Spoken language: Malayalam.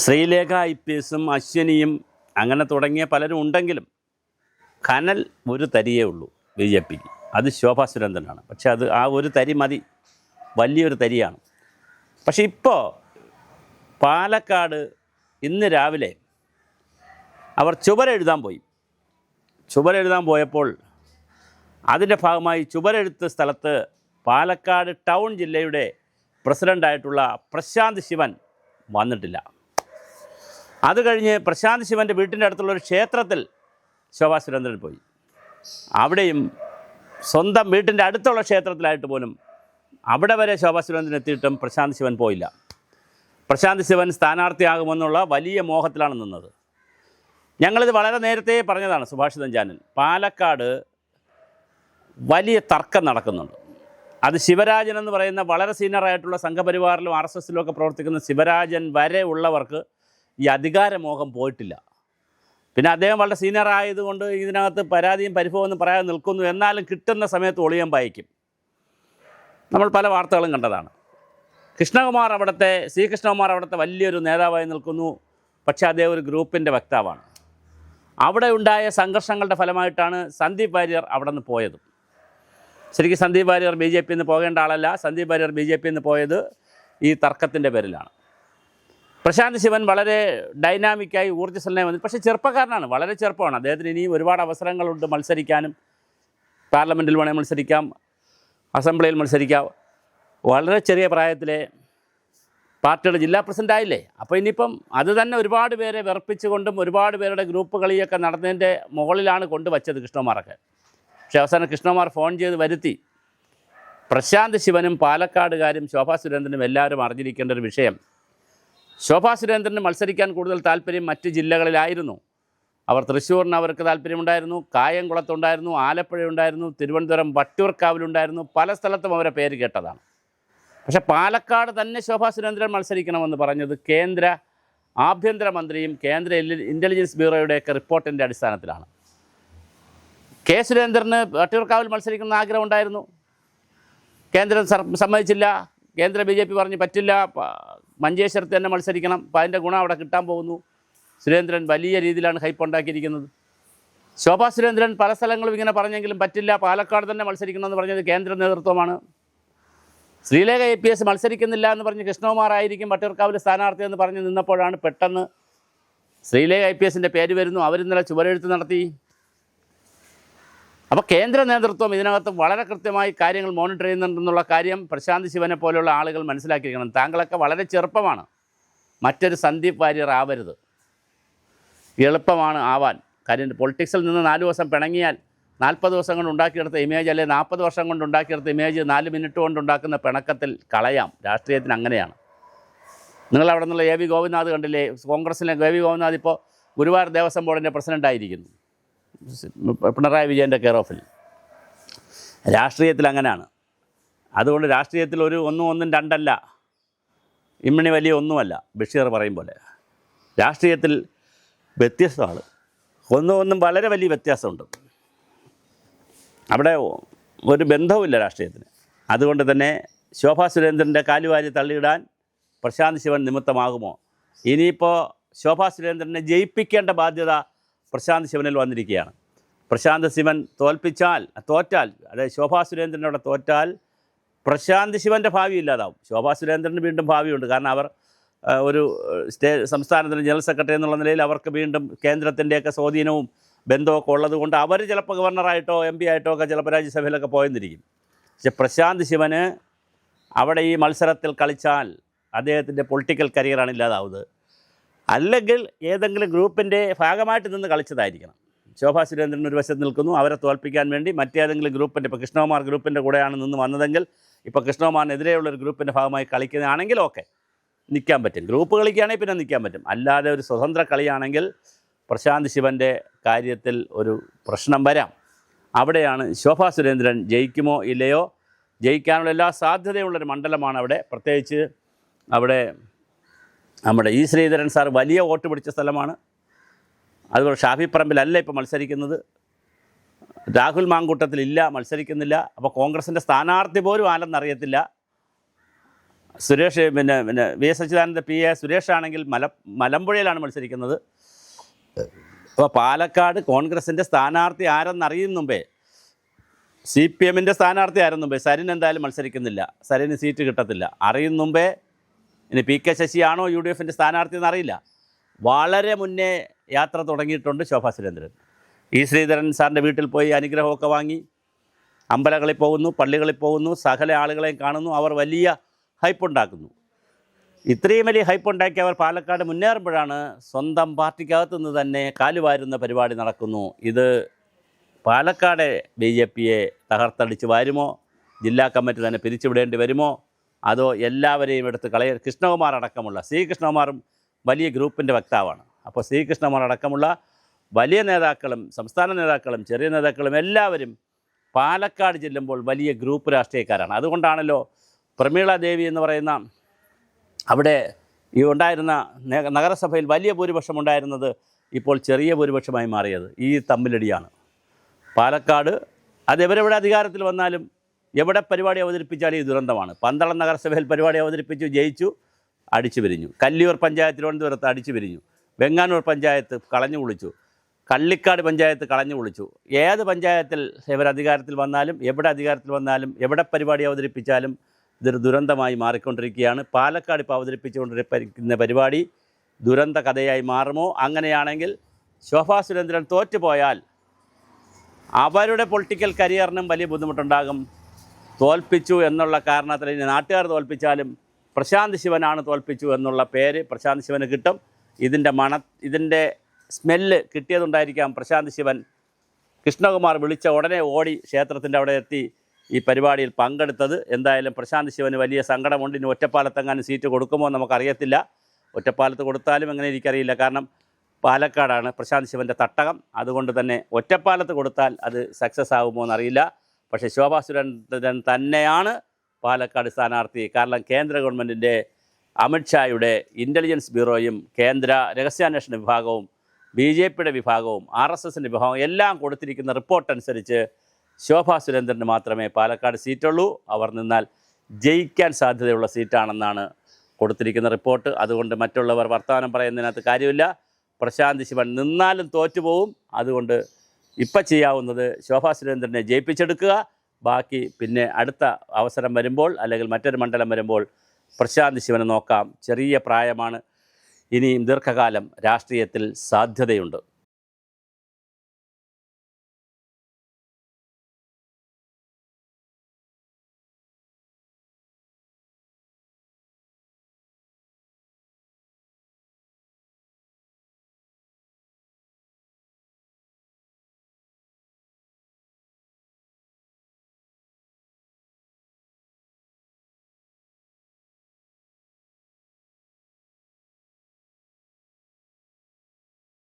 ശ്രീലേഖ IPSും അശ്വനിയും അങ്ങനെ തുടങ്ങിയ പലരും ഉണ്ടെങ്കിലും കനൽ ഒരു തരിയേ ഉള്ളൂ BJPക്ക്. അത് ശോഭാ സുരേന്ദ്രനാണ്. പക്ഷെ അത് ആ ഒരു തരി മതി, വലിയൊരു തരിയാണ്. പക്ഷെ ഇപ്പോൾ പാലക്കാട് ഇന്ന് രാവിലെ അവർ ചുവരെഴുതാൻ പോയപ്പോൾ അതിൻ്റെ ഭാഗമായി ചുവരെഴുത്ത് സ്ഥലത്ത് പാലക്കാട് ടൗൺ ജില്ലയുടെ പ്രസിഡൻ്റായിട്ടുള്ള പ്രശാന്ത് ശിവൻ വന്നിട്ടില്ല. അത് കഴിഞ്ഞ് പ്രശാന്ത് ശിവൻ്റെ വീട്ടിൻ്റെ അടുത്തുള്ളൊരു ക്ഷേത്രത്തിൽ ശോഭാ സുരേന്ദ്രൻ പോയി. അവിടെയും സ്വന്തം വീട്ടിൻ്റെ അടുത്തുള്ള ക്ഷേത്രത്തിലായിട്ട് പോലും അവിടെ വരെ ശോഭാ സുരേന്ദ്രൻ എത്തിയിട്ടും പ്രശാന്ത് ശിവൻ പോയില്ല. പ്രശാന്ത് ശിവൻ സ്ഥാനാർത്ഥിയാകുമെന്നുള്ള വലിയ മോഹത്തിലാണ് നിന്നത്. ഞങ്ങളിത് വളരെ നേരത്തെ പറഞ്ഞതാണ് സുഭാഷിതം ചാനൽ. പാലക്കാട് വലിയ തർക്കം നടക്കുന്നുണ്ട്. അത് ശിവരാജൻ എന്ന് പറയുന്ന വളരെ സീനിയറായിട്ടുള്ള സംഘപരിവാറിലും RSSലും ഒക്കെ പ്രവർത്തിക്കുന്ന ശിവരാജൻ വരെ ഉള്ളവർക്ക് ഈ അധികാരമോഹം പോയിട്ടില്ല. പിന്നെ അദ്ദേഹം വളരെ സീനിയർ ആയതുകൊണ്ട് ഇതിനകത്ത് പരാതിയും പരിഭവമൊന്നും പറയാതെ നിൽക്കുന്നു. എന്നാലും കിട്ടുന്ന സമയത്ത് ഒളിയം പായിക്കും. നമ്മൾ പല വാർത്തകളും കണ്ടതാണ്. കൃഷ്ണകുമാർ അവിടുത്തെ വലിയൊരു നേതാവായി നിൽക്കുന്നു. പക്ഷേ അദ്ദേഹം ഒരു ഗ്രൂപ്പിൻ്റെ വക്താവാണ്. അവിടെ ഉണ്ടായ സംഘർഷങ്ങളുടെ ഫലമായിട്ടാണ് സന്ദീപ് വാര്യർ അവിടെ നിന്ന് പോയത്. ശരിക്കും സന്ദീപ് വാര്യർ BJPയിൽ നിന്ന് പോകേണ്ട ആളല്ല. സന്ദീപ് വാര്യർ BJPയിൽ നിന്ന് പോയത് ഈ തർക്കത്തിൻ്റെ പേരിലാണ്. പ്രശാന്ത് ശിവൻ വളരെ ഡൈനാമിക്കായി ഊർജ്ജസ്വലനായി വന്നു. പക്ഷേ ചെറുപ്പക്കാരനാണ്, വളരെ ചെറുപ്പമാണ്. അദ്ദേഹത്തിന് ഇനിയും ഒരുപാട് അവസരങ്ങളുണ്ട് മത്സരിക്കാനും. പാർലമെൻറ്റിൽ വേണമെങ്കിൽ മത്സരിക്കാം, അസംബ്ലിയിൽ മത്സരിക്കാം. വളരെ ചെറിയ പ്രായത്തിലെ പാർട്ടിയുടെ ജില്ലാ പ്രസിഡൻ്റായില്ലേ. അപ്പോൾ ഇനിയിപ്പം അത് തന്നെ ഒരുപാട് പേരെ വെറുപ്പിച്ചുകൊണ്ടും ഒരുപാട് പേരുടെ ഗ്രൂപ്പ് കളിയൊക്കെ നടന്നതിൻ്റെ മുകളിലാണ് കൊണ്ടുവച്ചത് കൃഷ്ണകുമാറൊക്കെ. പക്ഷേ അവസാനം കൃഷ്ണകുമാർ ഫോൺ ചെയ്ത് വരുത്തി. പ്രശാന്ത് ശിവനും പാലക്കാടുകാരും ശോഭാ സുരേന്ദ്രനും എല്ലാവരും അറിഞ്ഞിരിക്കേണ്ട ഒരു വിഷയം, ശോഭാ സുരേന്ദ്രന് മത്സരിക്കാൻ കൂടുതൽ താല്പര്യം മറ്റ് ജില്ലകളിലായിരുന്നു. അവർ തൃശ്ശൂരിന് അവർക്ക് താല്പര്യമുണ്ടായിരുന്നു, കായംകുളത്തുണ്ടായിരുന്നു, ആലപ്പുഴയുണ്ടായിരുന്നു, തിരുവനന്തപുരം വട്ടിയൂർക്കാവിലുണ്ടായിരുന്നു. പല സ്ഥലത്തും അവരെ പേര് കേട്ടതാണ്. പക്ഷേ പാലക്കാട് തന്നെ ശോഭാ സുരേന്ദ്രൻ മത്സരിക്കണമെന്ന് പറഞ്ഞത് കേന്ദ്ര ആഭ്യന്തരമന്ത്രിയും കേന്ദ്ര ഇൻ്റലിജൻസ് ബ്യൂറോയുടെയൊക്കെ റിപ്പോർട്ടിൻ്റെ അടിസ്ഥാനത്തിലാണ്. കെ സുരേന്ദ്രന് വട്ടിയൂർക്കാവിൽ മത്സരിക്കുന്ന ആഗ്രഹം ഉണ്ടായിരുന്നു. കേന്ദ്രം സമ്മതിച്ചില്ല. കേന്ദ്ര BJP പറഞ്ഞ് പറ്റില്ല, മഞ്ചേശ്വരത്ത് തന്നെ മത്സരിക്കണം. അപ്പോൾ അതിൻ്റെ ഗുണം അവിടെ കിട്ടാൻ പോകുന്നു. സുരേന്ദ്രൻ വലിയ രീതിയിലാണ് ഹൈപ്പ് ഉണ്ടാക്കിയിരിക്കുന്നത്. ശോഭാ സുരേന്ദ്രൻ പല സ്ഥലങ്ങളും ഇങ്ങനെ പറഞ്ഞെങ്കിലും പറ്റില്ല, പാലക്കാട് തന്നെ മത്സരിക്കണമെന്ന് പറഞ്ഞത് കേന്ദ്ര നേതൃത്വമാണ്. ശ്രീലേഖ IPS മത്സരിക്കുന്നില്ല എന്ന് പറഞ്ഞ് കൃഷ്ണകുമാർ ആയിരിക്കും വട്ടിയൂർക്കാവിൽ സ്ഥാനാർത്ഥി എന്ന് പറഞ്ഞ് നിന്നപ്പോഴാണ് പെട്ടെന്ന് ശ്രീലേഖ IPSൻ്റെ പേര് വരുന്നു. അവരിന്നലെ ചുവരെഴുത്ത് നടത്തി. അപ്പോൾ കേന്ദ്ര നേതൃത്വം ഇതിനകത്ത് വളരെ കൃത്യമായി കാര്യങ്ങൾ മോണിറ്റർ ചെയ്യുന്നുണ്ടെന്നുള്ള കാര്യം പ്രശാന്ത് ശിവനെ പോലെയുള്ള ആളുകൾ മനസ്സിലാക്കിയിരിക്കണം. താങ്കളൊക്കെ വളരെ ചെറുപ്പമാണ്, മറ്റൊരു സന്ദീപ് വാര്യർ ആവരുത്. എളുപ്പമാണ് ആവാൻ. കാര്യം പൊളിറ്റിക്സിൽ നിന്ന് 4 ദിവസം പിണങ്ങിയാൽ 40 ദിവസം കൊണ്ട് ഉണ്ടാക്കിയെടുത്ത ഇമേജ്, അല്ലെങ്കിൽ 40 വർഷം കൊണ്ട് ഉണ്ടാക്കിയെടുത്ത ഇമേജ് 4 മിനിറ്റ് കൊണ്ട് ഉണ്ടാക്കുന്ന പിണക്കത്തിൽ കളയാം. രാഷ്ട്രീയത്തിന് അങ്ങനെയാണ്. നിങ്ങളവിടെ നിന്നുള്ള AV ഗോവിന്ദനാഥ് കണ്ടില്ലേ? കോൺഗ്രസിലെ AV ഗോവിന്ദനാഥ് ഇപ്പോൾ ഗുരുവായൂർ ദേവസ്വം ബോർഡിൻ്റെ പ്രസിഡൻ്റായിരിക്കുന്നു, പിണറായി വിജയൻ്റെ കെയർ ഓഫിൽ. രാഷ്ട്രീയത്തിൽ അങ്ങനെയാണ്. അതുകൊണ്ട് രാഷ്ട്രീയത്തിൽ ഒന്നും രണ്ടല്ല, ഇമ്മണി വലിയ ഒന്നുമല്ല. ബഷീർ പറയും പോലെ രാഷ്ട്രീയത്തിൽ വ്യത്യസ്തമാണ്. ഒന്നും വളരെ വലിയ വ്യത്യാസമുണ്ട്. അവിടെ ഒരു ബന്ധവുമില്ല രാഷ്ട്രീയത്തിന്. അതുകൊണ്ട് തന്നെ ശോഭാ സുരേന്ദ്രൻ്റെ കാലുവാരി തള്ളിയിടാൻ പ്രശാന്ത് ശിവൻ നിമിത്തമാകുമോ? ഇനിയിപ്പോൾ ശോഭാ സുരേന്ദ്രനെ ജയിപ്പിക്കേണ്ട ബാധ്യത പ്രശാന്ത് ശിവനിൽ വന്നിരിക്കുകയാണ്. പ്രശാന്ത് ശിവൻ തോറ്റാൽ, അതായത് ശോഭാ സുരേന്ദ്രനോട് തോറ്റാൽ പ്രശാന്ത് ശിവൻ്റെ ഭാവി ഇല്ലാതാവും. ശോഭാ സുരേന്ദ്രന് വീണ്ടും ഭാവിയുണ്ട്. കാരണം അവർ ഒരു സംസ്ഥാനത്തിൻ്റെ ജനറൽ സെക്രട്ടറി എന്നുള്ള നിലയിൽ അവർക്ക് വീണ്ടും കേന്ദ്രത്തിൻ്റെയൊക്കെ സ്വാധീനവും ബന്ധമൊക്കെ ഉള്ളത് കൊണ്ട് അവർ ചിലപ്പോൾ ഗവർണറായിട്ടോ MP ആയിട്ടോ ഒക്കെ ചിലപ്പോൾ രാജ്യസഭയിലൊക്കെ പോയെന്നിരിക്കും. പക്ഷെ പ്രശാന്ത് ശിവന് അവിടെ ഈ മത്സരത്തിൽ കളിച്ചാൽ അദ്ദേഹത്തിൻ്റെ പൊളിറ്റിക്കൽ കരിയറാണ് ഇല്ലാതാവുന്നത്. അല്ലെങ്കിൽ ഏതെങ്കിലും ഗ്രൂപ്പിൻ്റെ ഭാഗമായിട്ട് നിന്ന് കളിച്ചതായിരിക്കണം. ശോഭാ സുരേന്ദ്രൻ ഒരു വശത്ത് നിൽക്കുന്നു, അവരെ തോൽപ്പിക്കാൻ വേണ്ടി മറ്റേതെങ്കിലും ഗ്രൂപ്പിൻ്റെ, ഇപ്പോൾ കൃഷ്ണകുമാർ ഗ്രൂപ്പിൻ്റെ കൂടെയാണ് നിന്ന് വന്നതെങ്കിൽ ഇപ്പോൾ കൃഷ്ണകുമാറിനെതിരെയുള്ളൊരു ഗ്രൂപ്പിൻ്റെ ഭാഗമായി കളിക്കുന്നതാണെങ്കിൽ ഓക്കെ, നിൽക്കാൻ പറ്റും. ഗ്രൂപ്പ് കളിക്കുകയാണെങ്കിൽ പിന്നെ നിൽക്കാൻ പറ്റും. അല്ലാതെ ഒരു സ്വതന്ത്ര കളിയാണെങ്കിൽ പ്രശാന്ത് ശിവൻ്റെ കാര്യത്തിൽ ഒരു പ്രശ്നം വരാം. അവിടെയാണ് ശോഭാ സുരേന്ദ്രൻ ജയിക്കുമോ ഇല്ലയോ, ജയിക്കാനുള്ള എല്ലാ സാധ്യതയുള്ളൊരു മണ്ഡലമാണ് അവിടെ. പ്രത്യേകിച്ച് അവിടെ നമ്മുടെ E. ശ്രീധരൻ സാർ വലിയ വോട്ട് പിടിച്ച സ്ഥലമാണ്. അതുപോലെ ഷാഫി പറമ്പിലല്ല ഇപ്പോൾ മത്സരിക്കുന്നത്, രാഹുൽ മാങ്കൂട്ടത്തിലില്ല, മത്സരിക്കുന്നില്ല. അപ്പോൾ കോൺഗ്രസിൻ്റെ സ്ഥാനാർത്ഥി പോലും ആരെന്നറിയത്തില്ല. സുരേഷ് പിന്നെ V S Achuthananda PA Suresh ആണെങ്കിൽ മലമ്പുഴയിലാണ് മത്സരിക്കുന്നത്. അപ്പോൾ പാലക്കാട് കോൺഗ്രസിൻ്റെ സ്ഥാനാർത്ഥി ആരെന്നറിയും മുമ്പേ, CPMൻ്റെ സ്ഥാനാർത്ഥി ആരെന്ന് മുമ്പേ, സരിൻ എന്തായാലും മത്സരിക്കുന്നില്ല, സരിന് സീറ്റ് കിട്ടത്തില്ല, അറിയും മുമ്പേ ഇനി PK ശശിയാണോ UDFൻ്റെ സ്ഥാനാർത്ഥി എന്നറിയില്ല. വളരെ മുന്നേ യാത്ര തുടങ്ങിയിട്ടുണ്ട് ശോഭാ സുരേന്ദ്രൻ. ശ്രീധരൻ സാറിൻ്റെ വീട്ടിൽ പോയി അനുഗ്രഹമൊക്കെ വാങ്ങി അമ്പലങ്ങളിൽ പോകുന്നു, പള്ളികളിൽ പോകുന്നു, സകല ആളുകളെയും കാണുന്നു, അവർ വലിയ ഹൈപ്പുണ്ടാക്കുന്നു. ഇത്രയും വലിയ ഹൈപ്പുണ്ടാക്കി അവർ പാലക്കാട് മുന്നേറുമ്പോഴാണ് സ്വന്തം പാർട്ടിക്കകത്തു നിന്ന് തന്നെ കാലുവാരുന്ന പരിപാടി നടക്കുന്നു. ഇത് പാലക്കാട് BJPയെ തകർത്തടിച്ച് വരുമോ, ജില്ലാ കമ്മിറ്റി തന്നെ പിരിച്ചുവിടേണ്ടി വരുമോ, അതോ എല്ലാവരെയും എടുത്ത് കൃഷ്ണകുമാർ അടക്കമുള്ള കൃഷ്ണകുമാറും വലിയ ഗ്രൂപ്പിൻ്റെ വക്താവാണ്. അപ്പോൾ കൃഷ്ണകുമാർ അടക്കമുള്ള വലിയ നേതാക്കളും സംസ്ഥാന നേതാക്കളും ചെറിയ നേതാക്കളും എല്ലാവരും പാലക്കാട് ചെല്ലുമ്പോൾ വലിയ ഗ്രൂപ്പ് രാഷ്ട്രീയക്കാരാണ്. അതുകൊണ്ടാണല്ലോ പ്രമീള ദേവി എന്ന് പറയുന്ന അവിടെ ഈ ഉണ്ടായിരുന്ന നഗരസഭയിൽ വലിയ ഭൂരിപക്ഷം ഉണ്ടായിരുന്നത് ഇപ്പോൾ ചെറിയ ഭൂരിപക്ഷമായി മാറിയത് ഈ തമ്മിലടിയാണ്. പാലക്കാട് അതെവരെവിടെ അധികാരത്തിൽ വന്നാലും എവിടെ പരിപാടി അവതരിപ്പിച്ചാലും ഈ ദുരന്തമാണ്. പന്തളം നഗരസഭയിൽ പരിപാടി അവതരിപ്പിച്ചു, ജയിച്ചു, അടിച്ചു പിരിഞ്ഞു. കല്ലിയൂർ പഞ്ചായത്ത് തിരുവനന്തപുരത്ത് അടിച്ചു പിരിഞ്ഞു. വെങ്ങാനൂർ പഞ്ചായത്ത് കളഞ്ഞു കുളിച്ചു. കള്ളിക്കാട് പഞ്ചായത്ത് കളഞ്ഞു കുളിച്ചു. ഏത് പഞ്ചായത്തിൽ ഇവർ അധികാരത്തിൽ വന്നാലും എവിടെ അധികാരത്തിൽ വന്നാലും എവിടെ പരിപാടി അവതരിപ്പിച്ചാലും ഇതൊരു ദുരന്തമായി മാറിക്കൊണ്ടിരിക്കുകയാണ്. പാലക്കാട് ഇപ്പോൾ അവതരിപ്പിച്ചുകൊണ്ടിരിക്കുന്ന പരിപാടി ദുരന്ത കഥയായി മാറുമോ? അങ്ങനെയാണെങ്കിൽ ശോഭാ സുരേന്ദ്രൻ തോറ്റുപോയാൽ അവരുടെ പൊളിറ്റിക്കൽ കരിയറിനും വലിയ ബുദ്ധിമുട്ടുണ്ടാകും. തോൽപ്പിച്ചു എന്നുള്ള കാരണത്തിൽ ഇനി നാട്ടുകാർ തോൽപ്പിച്ചാലും പ്രശാന്ത് ശിവനാണ് തോൽപ്പിച്ചു എന്നുള്ള പേര് പ്രശാന്ത് ശിവന് കിട്ടും. ഇതിൻ്റെ സ്മെല്ല് കിട്ടിയതുണ്ടായിരിക്കാം പ്രശാന്ത് ശിവൻ കൃഷ്ണകുമാർ വിളിച്ച ഉടനെ ഓടി ക്ഷേത്രത്തിൻ്റെ അവിടെ എത്തി ഈ പരിപാടിയിൽ പങ്കെടുത്തത്. എന്തായാലും പ്രശാന്ത് ശിവന് വലിയ സങ്കടമുണ്ട്. ഇനി ഒറ്റപ്പാലത്തെങ്ങാനും സീറ്റ് കൊടുക്കുമോ നമുക്കറിയത്തില്ല. ഒറ്റപ്പാലത്ത് കൊടുത്താലും എങ്ങനെ എനിക്കറിയില്ല. കാരണം പാലക്കാടാണ് പ്രശാന്ത് ശിവൻ്റെ തട്ടകം. അതുകൊണ്ട് തന്നെ ഒറ്റപ്പാലത്ത് കൊടുത്താൽ അത് സക്സസ് ആകുമോ എന്നറിയില്ല. പക്ഷേ ശോഭാ സുരേന്ദ്രൻ തന്നെയാണ് പാലക്കാട് സ്ഥാനാർത്ഥി. കാരണം കേന്ദ്ര ഗവൺമെൻറ്റിൻ്റെ അമിത്ഷായുടെ ഇൻ്റലിജൻസ് ബ്യൂറോയും കേന്ദ്ര രഹസ്യാന്വേഷണ വിഭാഗവും BJPയുടെ വിഭാഗവും RSSൻ്റെ വിഭാഗവും എല്ലാം കൊടുത്തിരിക്കുന്ന റിപ്പോർട്ട് അനുസരിച്ച് ശോഭാ സുരേന്ദ്രന് മാത്രമേ പാലക്കാട് സീറ്റുള്ളൂ. അവർ നിന്നാൽ ജയിക്കാൻ സാധ്യതയുള്ള സീറ്റാണെന്നാണ് കൊടുത്തിരിക്കുന്ന റിപ്പോർട്ട്. അതുകൊണ്ട് മറ്റുള്ളവർ വർത്തമാനം പറയുന്നതിനകത്ത് കാര്യമില്ല. പ്രശാന്ത് ശിവൻ നിന്നാലും തോറ്റുപോകും. അതുകൊണ്ട് ഇപ്പം ചെയ്യാവുന്നത് ശോഭാ സുരേന്ദ്രനെ ജയിപ്പിച്ചെടുക്കുക. ബാക്കി പിന്നെ അടുത്ത അവസരം വരുമ്പോൾ അല്ലെങ്കിൽ മറ്റൊരു മണ്ഡലം വരുമ്പോൾ പ്രശാന്ത് ശിവനെ നോക്കാം. ചെറിയ പ്രായമാണ്. ഇനിയും ദീർഘകാലം രാഷ്ട്രീയത്തിൽ സാധ്യതയുണ്ട്.